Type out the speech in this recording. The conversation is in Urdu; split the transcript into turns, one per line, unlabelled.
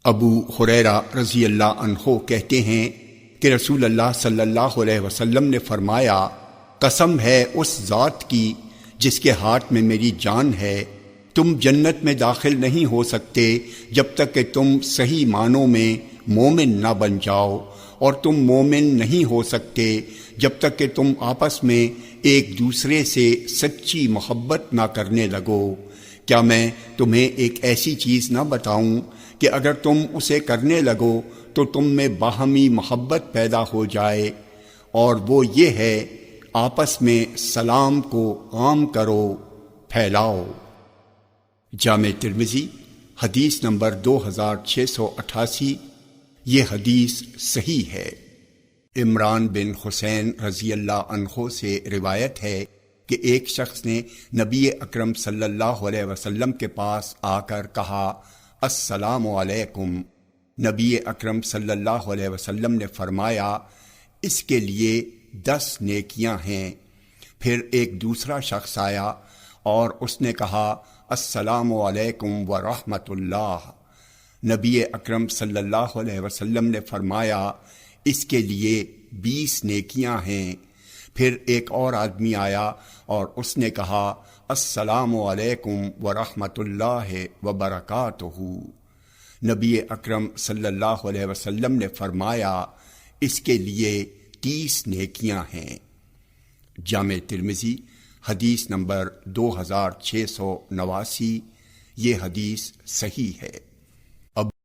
ابو ہریرہ رضی اللہ عنہ کہتے ہیں کہ رسول اللہ صلی اللہ علیہ وسلم نے فرمایا، قسم ہے اس ذات کی جس کے ہاتھ میں میری جان ہے، تم جنت میں داخل نہیں ہو سکتے جب تک کہ تم صحیح معنوں میں مومن نہ بن جاؤ، اور تم مومن نہیں ہو سکتے جب تک کہ تم آپس میں ایک دوسرے سے سچی محبت نہ کرنے لگو۔ کیا میں تمہیں ایک ایسی چیز نہ بتاؤں کہ اگر تم اسے کرنے لگو تو تم میں باہمی محبت پیدا ہو جائے، اور وہ یہ ہے آپس میں سلام کو عام کرو، پھیلاؤ۔ جامع ترمذی حدیث نمبر 2688۔ یہ حدیث صحیح ہے۔ عمران بن حسین رضی اللہ عنہ سے روایت ہے کہ ایک شخص نے نبی اکرم صلی اللہ علیہ وسلم کے پاس آ کر کہا، السلام علیکم۔ نبی اکرم صلی اللہ علیہ وسلم نے فرمایا، اس کے لیے 10 نیکیاں ہیں۔ پھر ایک دوسرا شخص آیا اور اس نے کہا، السلام علیکم ورحمۃ اللہ۔ نبی اکرم صلی اللہ علیہ وسلم نے فرمایا، اس کے لیے 20 نیکیاں ہیں۔ پھر ایک اور آدمی آیا اور اس نے کہا، السلام علیکم ورحمۃ اللہ وبرکاتہ۔ نبی اکرم صلی اللہ علیہ وسلم نے فرمایا، اس کے لیے 30 نیکیاں ہیں۔ جامع ترمذی حدیث نمبر 2689۔ یہ حدیث صحیح ہے۔